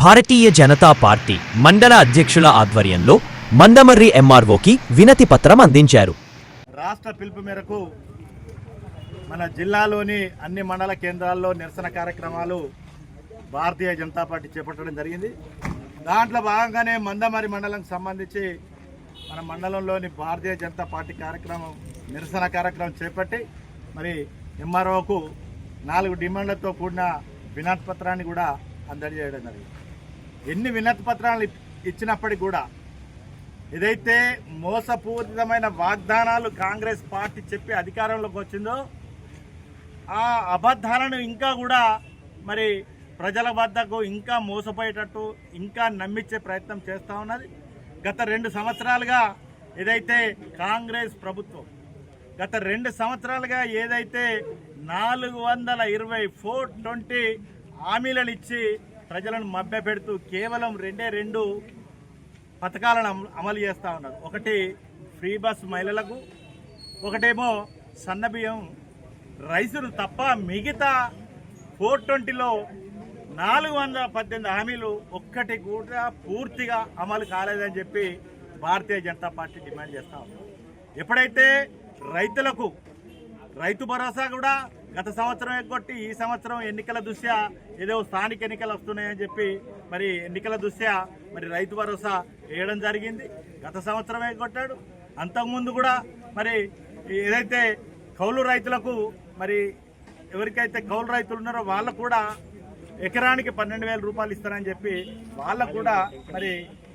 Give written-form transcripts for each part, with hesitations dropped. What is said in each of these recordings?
Bharatiya Janata party మండల అధ్యక్షుల ఆధ్వర్యంలో మందమర్రి ఎంఆర్ఓకి వినతి పత్రం అందించారు. రాష్ట్ర పిలుపు మేరకు మన జిల్లాలోని అన్ని మండల కేంద్రాల్లో నిరసన కార్యక్రమాలు భారతీయ జనతా పార్టీ చేపట్టడం జరిగింది. దాంట్లో భాగంగానే మందమర్రి మండలంకి సంబంధించి మన మండలంలోని భారతీయ జనతా పార్టీ నిరసన కార్యక్రమం చేపట్టి మరి ఎంఆర్ఓకు 4 డిమాండ్లతో కూడిన వినతి పత్రాన్ని కూడా అందజేయడం జరిగింది. ఎన్ని వినతి పత్రాలు ఇచ్చినప్పటికీ కూడా ఏదైతే మోసపూరితమైన వాగ్దానాలు కాంగ్రెస్ పార్టీ చెప్పి అధికారంలోకి వచ్చిందో ఆ అబద్ధాలను ఇంకా కూడా మరి ప్రజల వద్దకు ఇంకా మోసపోయేటట్టు ఇంకా నమ్మించే ప్రయత్నం చేస్తూ ఉన్నది. గత 2 సంవత్సరాలుగా ఏదైతే కాంగ్రెస్ ప్రభుత్వం గత 2 సంవత్సరాలుగా ఏదైతే 420 హామీలను ఇచ్చి ప్రజలను మభ్యపెడుతూ కేవలం 2 పథకాలను అమలు చేస్తూ ఉన్నారు. ఒకటి ఫ్రీ బస్ మహిళలకు, ఒకటేమో సన్నబియ్యం రైసును తప్ప మిగతా 420లో 418 హామీలు ఒక్కటి కూడా పూర్తిగా అమలు కాలేదని చెప్పి భారతీయ జనతా పార్టీ డిమాండ్ చేస్తూ ఉన్నారు. ఎప్పుడైతే రైతులకు రైతు భరోసా కూడా గత సంవత్సరం ఎగ్గొట్టి ఈ సంవత్సరం ఎన్నికల దృష్ట్యా ఏదో స్థానిక ఎన్నికలు వస్తున్నాయని చెప్పి మరి ఎన్నికల దృష్ట్యా మరి రైతు భరోసా వేయడం జరిగింది. గత సంవత్సరం ఎగ్గొట్టాడు. అంతకుముందు కూడా మరి ఏదైతే కౌలు రైతులకు మరి ఎవరికైతే కౌలు రైతులు ఉన్నారో వాళ్ళకు కూడా ఎకరానికి 12,000 రూపాయలు ఇస్తారని చెప్పి వాళ్ళకు కూడా మరి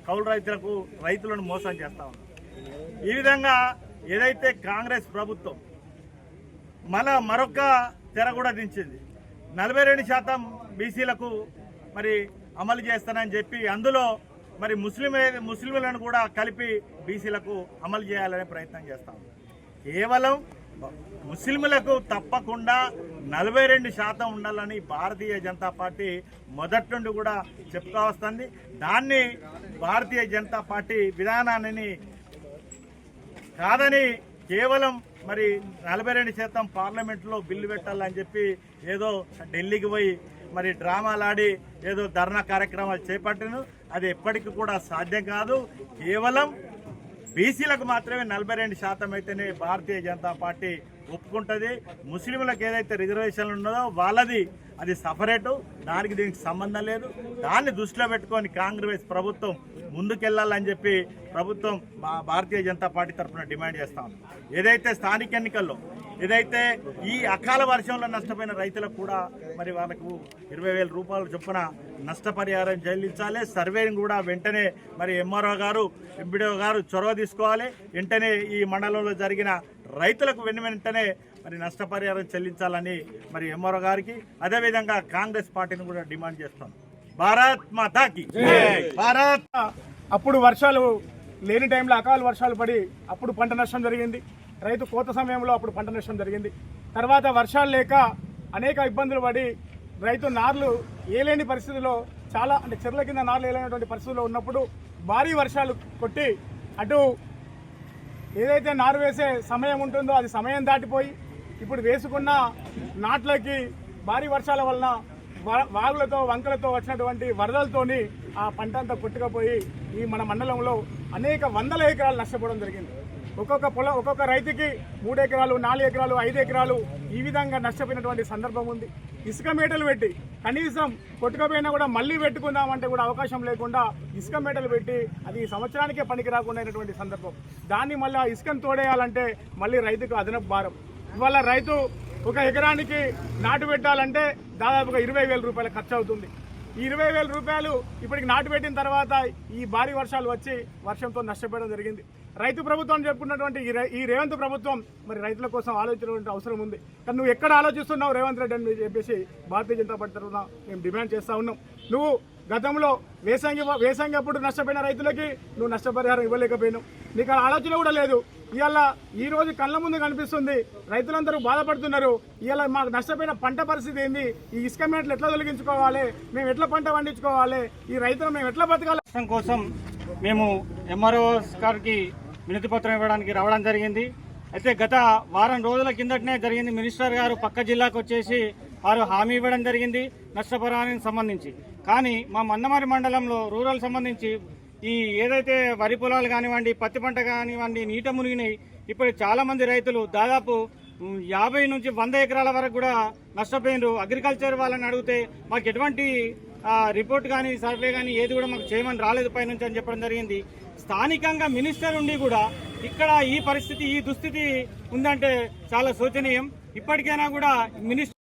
కౌలు రైతులను మోసం చేస్తా ఉన్నారు. ఈ విధంగా ఏదైతే కాంగ్రెస్ ప్రభుత్వం మరొక తెర కూడా దించింది. 42% బీసీలకు మరి అమలు చేస్తానని చెప్పి అందులో మరి ముస్లింలను కూడా కలిపి బీసీలకు అమలు చేయాలనే ప్రయత్నం చేస్తాం. కేవలం ముస్లింలకు తప్పకుండా 42% ఉండాలని భారతీయ జనతా పార్టీ మొదటి నుండి కూడా చెప్తా వస్తుంది. దాన్ని భారతీయ జనతా పార్టీ విధానాన్ని కాదని కేవలం మరి 42% పార్లమెంట్లో బిల్లు పెట్టాలని చెప్పి ఏదో ఢిల్లీకి పోయి మరి డ్రామాలాడి ఏదో ధర్నా కార్యక్రమాలు చేపట్టాను. అది ఎప్పటికీ కూడా సాధ్యం కాదు. కేవలం బీసీలకు మాత్రమే 42% అయితేనే భారతీయ జనతా పార్టీ ఒప్పుకుంటుంది. ముస్లింలకు ఏదైతే రిజర్వేషన్లు ఉన్నదో వాళ్ళది అది సపరేటు, దానికి దీనికి సంబంధం లేదు. దాన్ని దృష్టిలో పెట్టుకొని కాంగ్రెస్ ప్రభుత్వం ముందుకెళ్లాలని చెప్పి ప్రభుత్వం భారతీయ జనతా పార్టీ తరఫున డిమాండ్ చేస్తాం. ఏదైతే స్థానిక ఎన్నికల్లో ఏదైతే ఈ అకాల వర్షంలో నష్టపోయిన రైతులకు కూడా మరి వాళ్ళకు 20,000 రూపాయల చొప్పున నష్టపరిహారం చెల్లించాలి. సర్వేని కూడా వెంటనే మరి ఎంఆర్ఓ గారు ఎంపీడీఓ గారు చొరవ తీసుకోవాలి. వెంటనే ఈ మండలంలో జరిగిన రైతులకు వెంటనే మరి నష్టపరిహారం చెల్లించాలని మరి ఎంఆర్ఓ గారికి అదేవిధంగా కాంగ్రెస్ పార్టీని కూడా డిమాండ్ చేస్తాం. భారత్ మాతాకి భారత్. అప్పుడు వర్షాలు లేని టైంలో అకాల వర్షాలు పడి అప్పుడు పంట నష్టం జరిగింది. రైతు కోత సమయంలో అప్పుడు పంట నష్టం జరిగింది. తర్వాత వర్షాలు లేక అనేక ఇబ్బందులు పడి రైతు నార్లు ఏలేని పరిస్థితుల్లో చాలా అంటే చెర్ల కింద నార్లు ఏలేనటువంటి పరిస్థితుల్లో ఉన్నప్పుడు భారీ వర్షాలు కొట్టి అటు ఏదైతే నారు వేసే సమయం ఉంటుందో అది సమయం దాటిపోయి ఇప్పుడు వేసుకున్న నాట్లకి భారీ వర్షాల వలన వాగులతో వంకలతో వచ్చినటువంటి వరదలతోని ఆ పంట అంతా కొట్టుకుపోయి ఈ మన మండలంలో అనేక వందల ఎకరాలు నష్టపోవడం జరిగింది. ఒక్కొక్క రైతుకి 3 ఎకరాలు 4 ఎకరాలు 5 ఎకరాలు ఈ విధంగా నష్టపోయినటువంటి సందర్భం ఉంది. ఇసుక మేటలు పెట్టి కనీసం కొట్టుకపోయినా కూడా మళ్ళీ పెట్టుకుందామంటే కూడా అవకాశం లేకుండా ఇసుక మేటలు పెట్టి అది ఈ సంవత్సరానికే పనికి రాకుండా అయినటువంటి సందర్భం. దాన్ని మళ్ళీ ఇసుకను తోడేయాలంటే మళ్ళీ రైతుకు అదనపు భారం. ఇవాళ రైతు ఒక ఎకరానికి నాటు పెట్టాలంటే దాదాపుగా 20,000 రూపాయల ఖర్చు అవుతుంది. ఈ 20,000 రూపాయలు ఇప్పటికి నాటు పెట్టిన తర్వాత ఈ భారీ వర్షాలు వచ్చి వర్షంతో నష్టపోవడం జరిగింది. రైతు ప్రభుత్వం చెప్పుకున్నటువంటి ఈ రేవంత్ ప్రభుత్వం మరి రైతుల కోసం ఆలోచించడం అవసరం ఉంది. కానీ నువ్వు ఎక్కడ ఆలోచిస్తున్నావు రేవంత్ రెడ్డి అని చెప్పేసి భారతీయ జనతా పార్టీ తరఫున మేము డిమాండ్ చేస్తూ ఉన్నాం. నువ్వు గతంలో వేసంగి అప్పుడు నష్టపోయిన రైతులకి నువ్వు నష్టపరిహారం ఇవ్వలేకపోయినావు. నీకు ఆలోచన కూడా లేదు. ఇవాళ ఈ రోజు కళ్ళ ముందు కనిపిస్తుంది, రైతులందరూ బాధపడుతున్నారు. ఇవాళ మాకు నష్టపోయిన పంట పరిస్థితి ఏంది, ఈ ఇసుక మేటలు ఎట్లా తొలగించుకోవాలి, మేము ఎట్లా పంట పండించుకోవాలి, ఈ రైతులు మేము ఎట్లా బతకాలి కోసం మేము ఎంఆర్ఓ గారికి వినతి పత్రం ఇవ్వడానికి రావడం జరిగింది. అయితే గత వారం రోజుల కిందటనే జరిగింది. మినిస్టర్ గారు పక్క జిల్లాకు వచ్చేసి వారు హామీ ఇవ్వడం జరిగింది నష్టపరిహారానికి సంబంధించి. కానీ మా మందమర్రి మండలంలో రూరల్ సంబంధించి ఈ ఏదైతే వరి పొలాలు కానివ్వండి, పత్తి పంట కానివ్వండి నీట మునిగినాయి. ఇప్పుడు చాలా మంది రైతులు దాదాపు 50 నుంచి 100 ఎకరాల వరకు కూడా నష్టపోయినారు. అగ్రికల్చర్ వాళ్ళని అడిగితే మాకు ఎటువంటి రిపోర్ట్ కానీ సర్వే కానీ ఏది కూడా మాకు చేయమని రాలేదు పైనుంచి అని చెప్పడం జరిగింది. స్థానికంగా మినిస్టర్ ఉండి కూడా ఇక్కడ ఈ పరిస్థితి, ఈ దుస్థితి ఉందంటే చాలా శోచనీయం. ఇప్పటికైనా కూడా మినిస్టర్